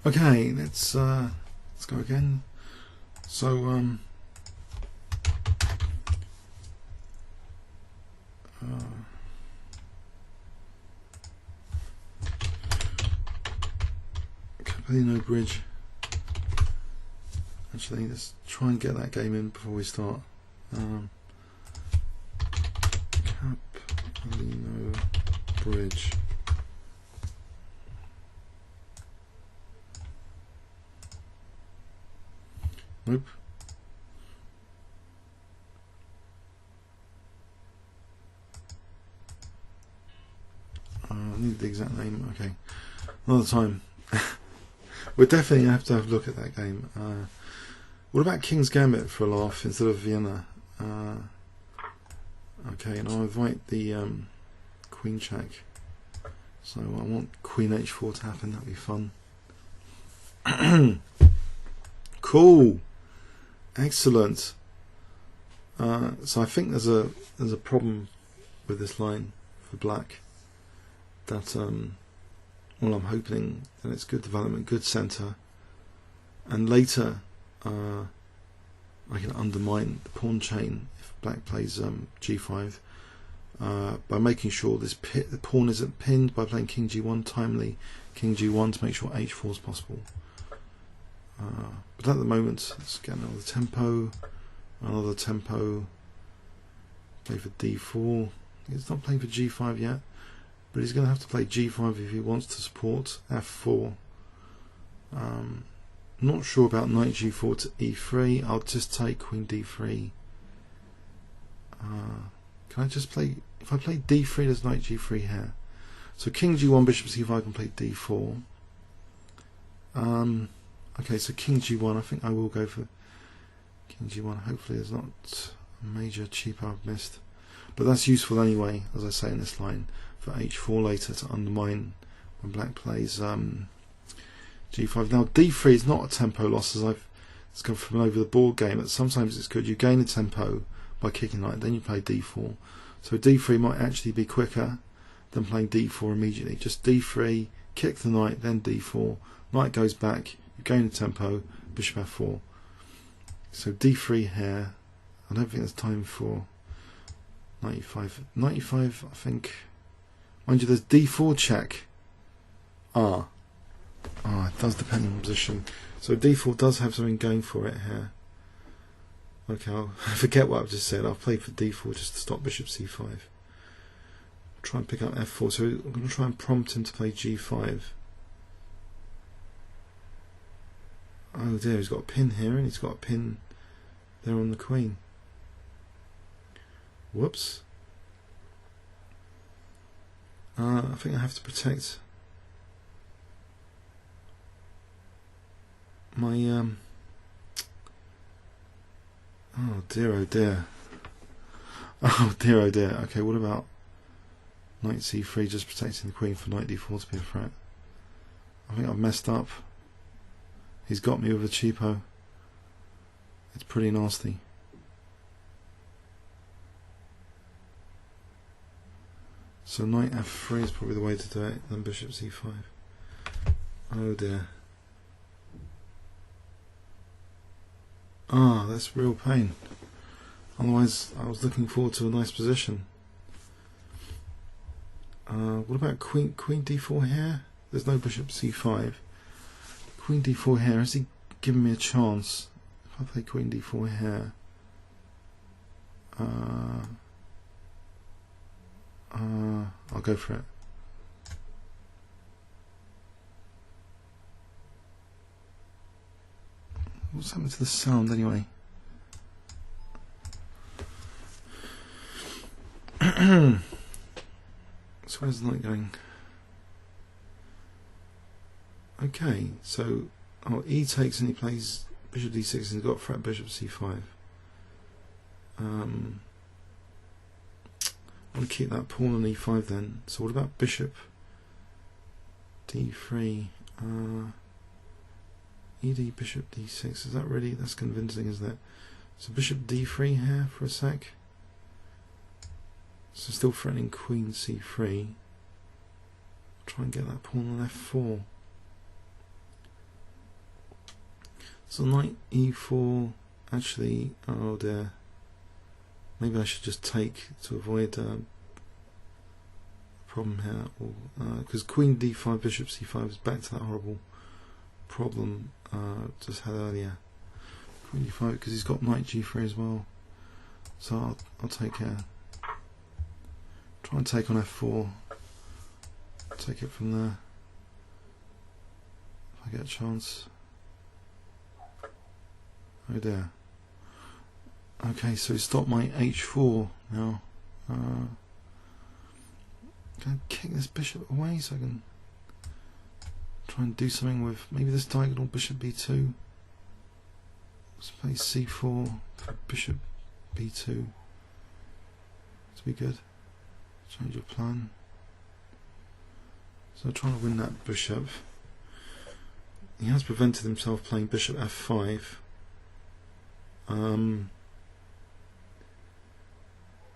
Okay, let's go again. So no bridge. Actually, let's try and get that game in before we start. Capellino bridge. Nope. I need the exact name. Okay, another time. We're definitely going to have a look at that game. What about King's Gambit for a laugh instead of Vienna? Okay, and I'll invite the Queen check. So I want Queen H4 to happen. That'd be fun. Cool, excellent. So I think there's a problem with this line for black. That well, I'm hoping that it's good development, good centre, and later I can undermine the pawn chain if black plays G5 by making sure the pawn isn't pinned by playing King G1 timely, King G1 to make sure H4 is possible. But at the moment, let's get another tempo, play for D4. He's not playing for G5 yet, but he's going to have to play G5 if he wants to support F4. Not sure about Knight G4 to E3. I'll just take Queen D3. Can I just play, if I play D3, there's Knight G3 here. So King G1, Bishop C5, I can play D4. Okay, so King G1, I think I will go for King G1. Hopefully there's not a major cheap I've missed. But that's useful anyway, as I say in this line, for H4 later to undermine when black plays G5. Now D3 is not a tempo loss, as I've discovered from over the board game, but sometimes it's good. You gain a tempo by kicking knight, then you play D4. So D3 might actually be quicker than playing D4 immediately. Just D3, kick the knight, then D4, knight goes back, you gain a tempo, bishop F4. So D3 here. I don't think there's time for 95. 95, I think. Mind you, there's D4 check. It does depend on position. So D4 does have something going for it here. Okay, I'll forget what I've just said. I'll play for D4 just to stop bishop C5. Try and pick up F4. So I'm going to try and prompt him to play G5. Oh dear, he's got a pin here and he's got a pin there on the queen. Whoops. I think I have to protect my oh dear, oh dear. Oh dear, oh dear. Okay, what about Knight C3, just protecting the queen for Knight D4 to be a threat? I think I've messed up. He's got me with a cheapo. It's pretty nasty. So Knight F3 is probably the way to do it, then Bishop C5. Oh dear. That's real pain. Otherwise I was looking forward to a nice position. What about Queen D4 here? There's no Bishop C5. Queen D4 here, has he given me a chance? If I play Queen D4 here, I'll go for it. What's happened to the sound anyway? So where's the knight going? Okay, so E takes and he plays bishop D6 and he's got threat bishop C5. I want to keep that pawn on E5 then. So what about bishop D3? ED bishop D6. Is that really? That's convincing, isn't it? So bishop D3 here for a sec. So still threatening queen C3. Try and get that pawn on F4. So knight e4, actually, oh dear, maybe I should just take to avoid a problem here, because queen d5, bishop c5 is back to that horrible problem just had earlier. Queen d5, because he's got knight g3 as well, so I'll take try and take on f4, take it from there if I get a chance. Oh dear. Okay, so he stopped my h4 now. Can I kick this bishop away so I can try and do something with maybe this diagonal bishop b2? Let's play c4 for bishop b2 to be good. Change your plan. So I'm trying to win that bishop. He has prevented himself playing bishop f5. Am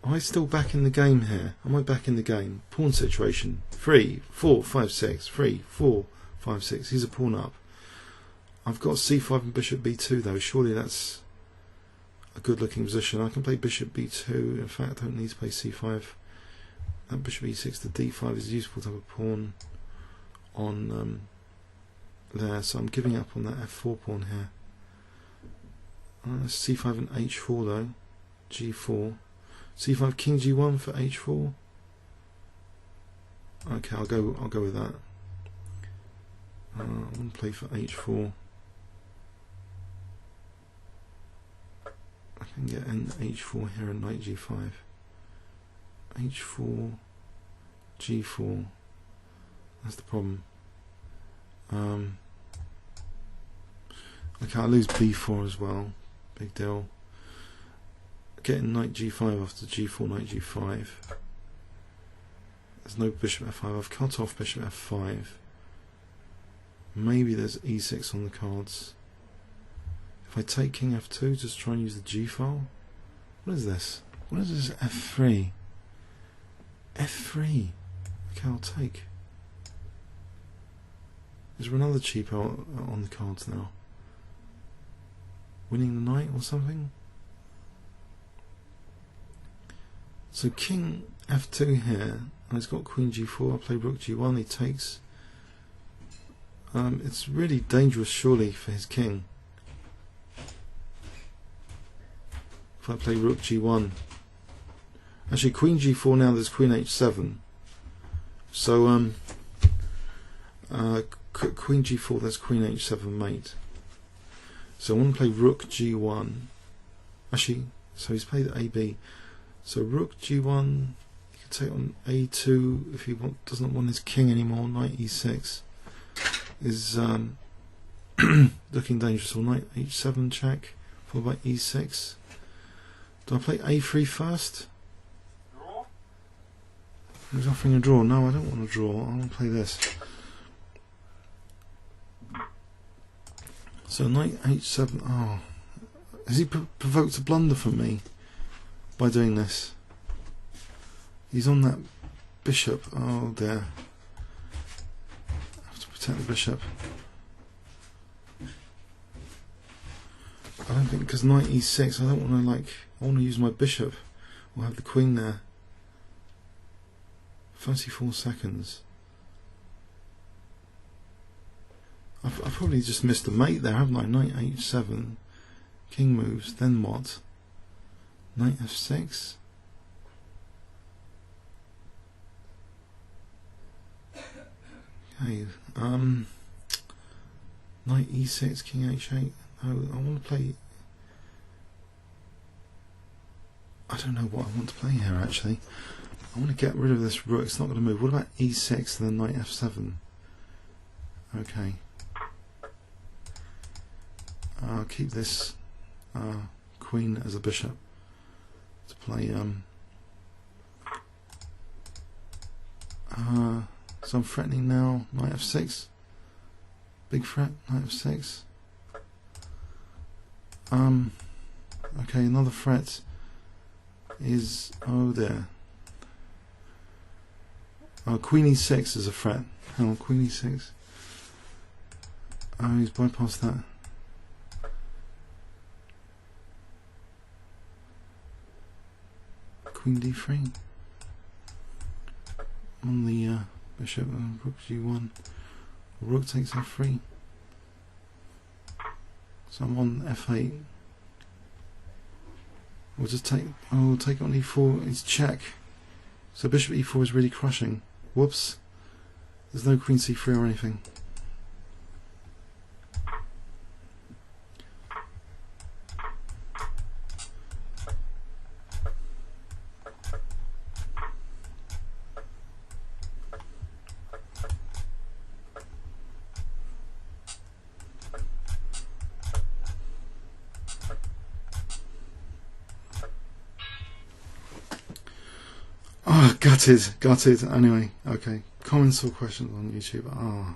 I still back in the game here? Am I back in the game? Pawn situation. 3, 4, 5, 6. 3, 4, 5, 6. He's a pawn up. I've got c5 and bishop b2 though. Surely that's a good looking position. I can play bishop b2. In fact, I don't need to play c5. That bishop e6 to d5 is useful to have a pawn on there. So I'm giving up on that f4 pawn here. c5 and h4 though. g4. c5 king g1 for h4. Okay, I'll go with that. I want to play for h4. I can get an h4 here and knight g5. h4, g4. That's the problem. Okay, I lose b4 as well. Big deal. Getting knight g5 after g4, knight g5. There's no bishop f5. I've cut off bishop f5. Maybe there's e6 on the cards. If I take king f2, just try and use the g file. What is this? What is this f3? f3. Okay, I'll take. Is there another cheap out on the cards now? Winning the knight or something? So king f2 here, and he's got queen g4. I play rook g1. He takes. It's really dangerous, surely, for his king. If I play rook g1, actually queen g4 now. There's queen h7. So queen g4. There's queen h7 mate. So I want to play rook g1. Actually, so he's played ab. So rook g1. He could take on a2 if he doesn't want his king anymore. Knight e6 is looking dangerous. Or knight h7 check followed by e6. Do I play a3 first? Draw? He's offering a draw. No, I don't want to draw. I want to play this. So knight h7. Oh, has he provoked a blunder from me by doing this? He's on that bishop. Oh dear. I have to protect the bishop. I don't think, because knight e6, I don't want to I want to use my bishop. We'll have the queen there. 34 seconds. I've probably just missed a mate there, haven't I? Knight h7, king moves, then what? Knight f6. Okay, knight e6, king h8. No, I want to play. I don't know what I want to play here actually. I want to get rid of this rook. It's not going to move. What about e6 and then knight f7? Okay. I'll keep this queen as a bishop to play. So I'm threatening now. Knight f6. Big threat. Knight f6. Okay, another threat is, oh there. Queen e6 is a threat. Hang on, queen e6. Oh, he's bypassed that. queen d3 on the bishop and rook g1. Rook takes f3. So I'm on f8. We'll just take. Oh, we'll take on e4. It's check. So bishop e4 is really crushing. Whoops. There's no queen c3 or anything. Oh, gutted. Anyway, okay. Comments or questions on YouTube? Oh.